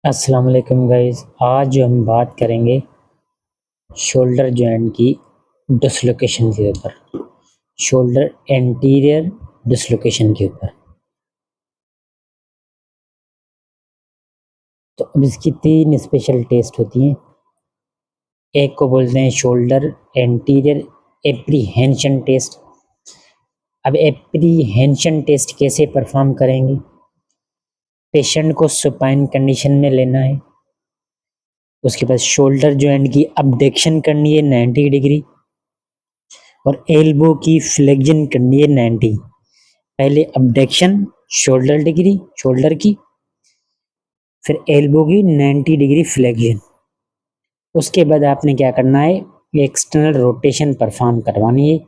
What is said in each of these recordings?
अस्सलाम वालेकुम गाइस। आज जो हम बात करेंगे शोल्डर जॉइंट की डिसलोकेशन के ऊपर, शोल्डर एंटीरियर डिसलोकेशन के ऊपर। तो अब इसकी तीन स्पेशल टेस्ट होती हैं। एक को बोलते हैं शोल्डर एंटीरियर एप्रीहेंशन टेस्ट। अब एप्रीहेंशन टेस्ट कैसे परफॉर्म करेंगे? पेशेंट को सुपाइन कंडीशन में लेना है, उसके बाद शोल्डर जॉइंट की अबडक्शन करनी है 90 डिग्री और एल्बो की फ्लेक्शन करनी है 90। पहले अबडक्शन शोल्डर की, फिर एल्बो की 90 डिग्री फ्लेक्शन। उसके बाद आपने क्या करना है, एक्सटर्नल रोटेशन परफॉर्म करवानी है।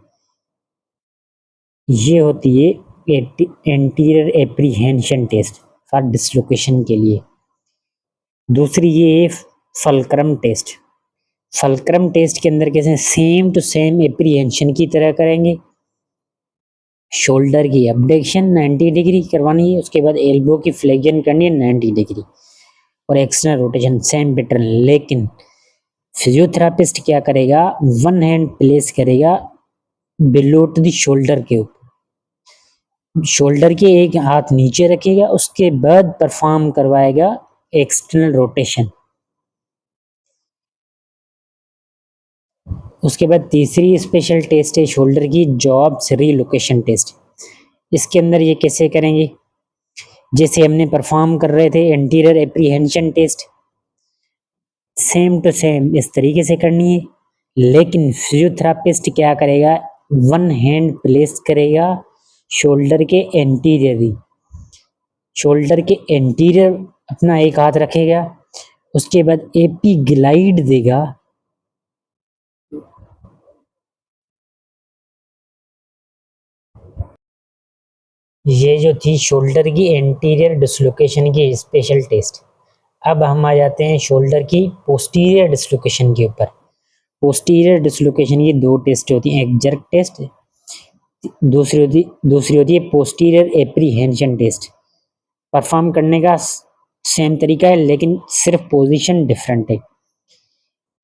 ये होती है anterior apprehension test for dislocation के लिए। दूसरी ये है फलक्रम टेस्ट। फलक्रम टेस्ट के अंदर कैसे सेम टू सेम एप्रीहेंशन की तरह करेंगे। शोल्डर की अबडक्शन 90 डिग्री करवानी है, उसके बाद एल्बो की फ्लेक्शन करनी है 90 डिग्री और एक्सटर्नल रोटेशन सेम पैटर्न। लेकिन फिजियोथेरापिस्ट क्या करेगा, वन हैंड प्लेस करेगा बिलो टू द शोल्डर के ऊपर, शोल्डर के एक हाथ नीचे रखेगा, उसके बाद परफॉर्म करवाएगा एक्सटर्नल रोटेशन। उसके बाद तीसरी स्पेशल टेस्ट है शोल्डर की जॉब्स रीलोकेशन टेस्ट। इसके अंदर ये कैसे करेंगे, जैसे हमने परफॉर्म कर रहे थे anterior apprehension test, same to same इस तरीके से करनी है। लेकिन फिजियोथेरापिस्ट क्या करेगा, वन हैंड प्लेस करेगा शोल्डर के एंटीरियर, शोल्डर के एंटीरियर अपना एक हाथ रखेगा, उसके बाद एपी ग्लाइड देगा। ये जो थी शोल्डर की एंटीरियर डिसलोकेशन की स्पेशल टेस्ट। अब हम आ जाते हैं शोल्डर की पोस्टीरियर डिसलोकेशन के ऊपर। पोस्टीरियर डिसलोकेशन की दो टेस्ट होती हैं, एक जर्क टेस्ट, दूसरी होती है पोस्टीरियर एप्रीहेंशन टेस्ट। परफॉर्म करने का सेम तरीका है, लेकिन सिर्फ पोजीशन डिफरेंट है।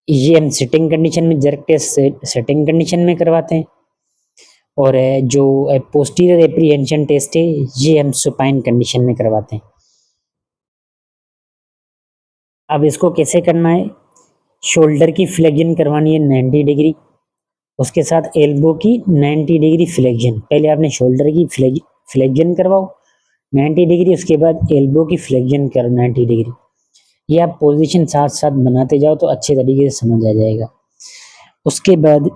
ये हम सिटिंग कंडीशन में, जर्क टेस्ट सिटिंग कंडीशन में करवाते हैं, और जो पोस्टीरियर एप्रीहेंशन टेस्ट है ये हम सुपाइन कंडीशन में करवाते हैं। अब इसको कैसे करना है, शोल्डर की फ्लेक्शन करवानी है 90 डिग्री, उसके साथ एल्बो की 90 डिग्री फ्लेक्शन। पहले आपने शोल्डर की फ्लेक्शन करवाओ 90 डिग्री, उसके बाद एल्बो की फ्लेक्शन करो 90 डिग्री। ये आप पोजीशन साथ साथ बनाते जाओ तो अच्छे तरीके से समझ आ जाएगा। उसके बाद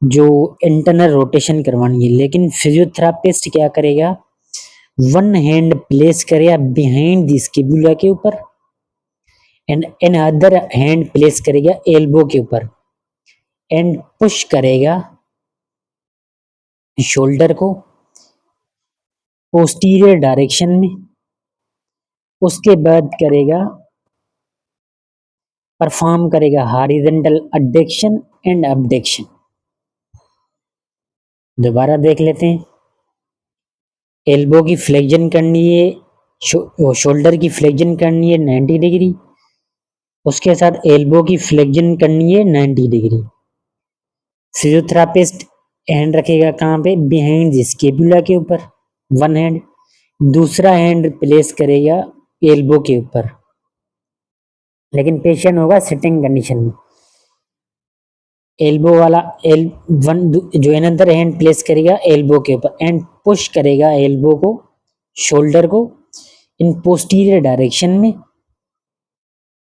जो इंटरनल रोटेशन करवानी है, लेकिन फिजियोथेरापिस्ट क्या करेगा, वन हैंड प्लेस करेगा बिहाइंड द स्केपुला के ऊपर and another hand place करेगा एल्बो के ऊपर एंड पुश करेगा शोल्डर को पोस्टीरियर डायरेक्शन में। उसके बाद परफॉर्म करेगा हॉरिजॉन्टल एडक्शन एंड अबडक्शन। दोबारा देख लेते हैं। एल्बो की फ्लेक्शन करनी है, शोल्डर की फ्लेक्शन करनी है 90 डिग्री, उसके साथ एल्बो की फ्लेक्शन करनी है 90 डिग्री। फिजियोथेरापिस्ट हैंड रखेगा कहाँ पे, बिहाइंड स्केपुला के ऊपर वन हैंड, दूसरा हैंड प्लेस करेगा एल्बो के ऊपर, लेकिन पेशेंट होगा सिटिंग कंडीशन में। एल्बो वाला एल वन जो अनदर हैंड प्लेस करेगा एल्बो के ऊपर एंड पुश करेगा एल्बो को, शोल्डर को इन पोस्टीरियर डायरेक्शन में,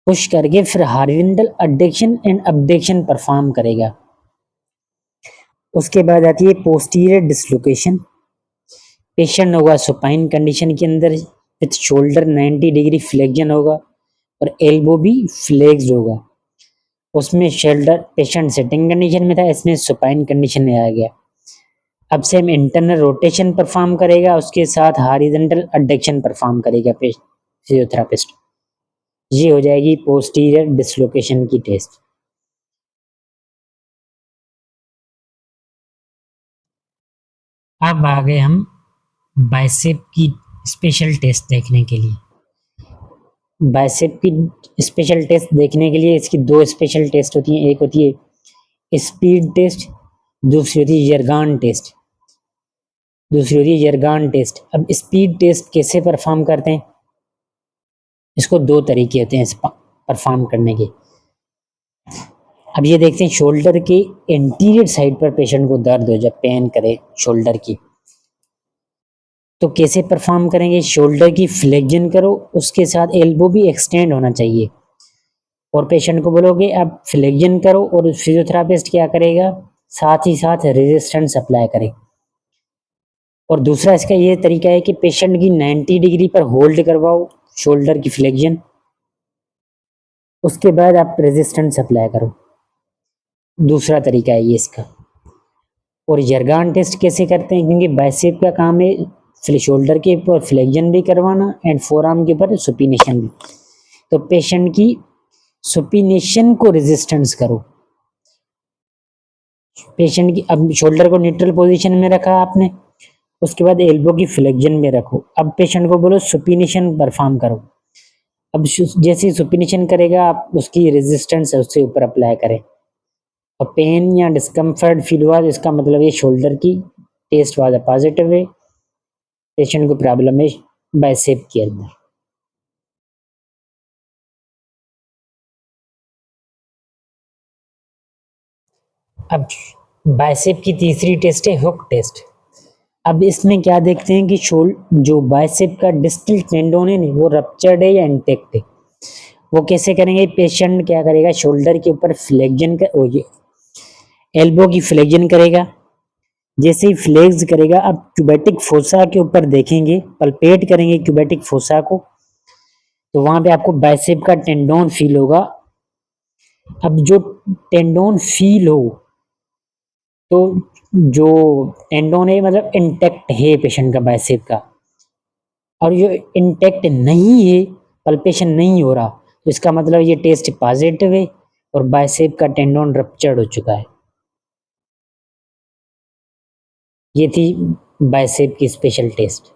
पुश करके फिर horizontal adduction and abduction perform करेगा। उसके बाद आती है पोस्टीरियर डिसलोकेशन। पेशेंट होगा सुपाइन कंडीशन के अंदर विथ शोल्डर 90 डिग्री फ्लेक्शन होगा और एल्बो भी फ्लेक्स्ड होगा। उसमें शोल्डर पेशेंट सिटिंग कंडीशन में था, इसमें सुपाइन कंडीशन में आ गया। अब से हम इंटरनल रोटेशन परफॉर्म करेगा, उसके साथ हॉरिजॉन्टल एडक्शन परफॉर्म करेगा फिजियोथेरापिस्ट। ये हो जाएगी पोस्टीरियर डिसलोकेशन की टेस्ट। अब आ गए हम बाइसेप की स्पेशल टेस्ट देखने के लिए। बाइसेप की स्पेशल टेस्ट देखने के लिए इसकी दो स्पेशल टेस्ट होती हैं। एक होती है स्पीड टेस्ट, दूसरी होती है यर्गान टेस्ट। अब स्पीड टेस्ट कैसे परफॉर्म करते हैं, इसको दो तरीके होते हैं परफॉर्म करने के। अब ये देखते हैं शोल्डर के एंटीरियर साइड पर पेशेंट को दर्द हो, जब पेन करे शोल्डर की, तो कैसे परफॉर्म करेंगे। शोल्डर की फ्लेक्जन करो, उसके साथ एल्बो भी एक्सटेंड होना चाहिए, और पेशेंट को बोलोगे अब फ्लेक्जन करो, और फिजियोथेरापिस्ट क्या करेगा, साथ ही साथ रेजिस्टेंस अप्लाई करे। और दूसरा इसका ये तरीका है कि पेशेंट की 90 डिग्री पर होल्ड करवाओ शोल्डर की फ्लेक्जन, उसके बाद आप रेजिस्टेंस अप्लाई करो। दूसरा तरीका है ये इसका। और यर्गान टेस्ट कैसे करते हैं, क्योंकि बाइसेप का काम है शोल्डर के ऊपर फ्लेक्जन भी करवाना एंड फोर आर्म के ऊपर सुपिनेशन भी। तो पेशेंट की सुपिनेशन को रेजिस्टेंस करो। पेशेंट की अब शोल्डर को न्यूट्रल पोजीशन में रखा आपने, उसके बाद एल्बो की फ्लेक्जन में रखो। अब पेशेंट को बोलो सुपिनेशन परफॉर्म करो। अब जैसे ही सुपिनेशन करेगा, आप उसकी रेजिस्टेंस है उससे ऊपर अप्लाई करें। और पेन या डिस्कम्फर्ट फील हुआ, तो इसका मतलब ये शोल्डर की टेस्ट वाला पॉजिटिव है, पेशेंट को प्रॉब्लम है बाइसेप के अंदर। अब बाइसेप की तीसरी टेस्ट है हुक टेस्ट। अब इसमें क्या देखते हैं कि जो बाइसेप का डिस्टल टेंडोन है ना, वो रप्चर्ड है या इंटेक्ट है। वो कैसे करेंगे, पेशेंट क्या करेगा, शोल्डर के ऊपर फ्लेक्जन कर, एल्बो की फ्लेक्जन करेगा। जैसे ही फ्लेक्स करेगा, अब क्यूबेटिक फोसा के ऊपर देखेंगे, पल्पेट करेंगे क्यूबेटिक फोसा को, तो वहां पे आपको बाइसेप का टेंडोन फील होगा। अब जो टेंडोन फील हो, तो जो टेंडोन है मतलब इंटेक्ट है पेशेंट का बाइसेप का, और जो इंटेक्ट नहीं है, पल्पेशन नहीं हो रहा, तो इसका मतलब ये टेस्ट पॉजिटिव है और बाइसेप का टेंडोन रप्चर्ड हो चुका है। ये थी बाइसेप की स्पेशल टेस्ट।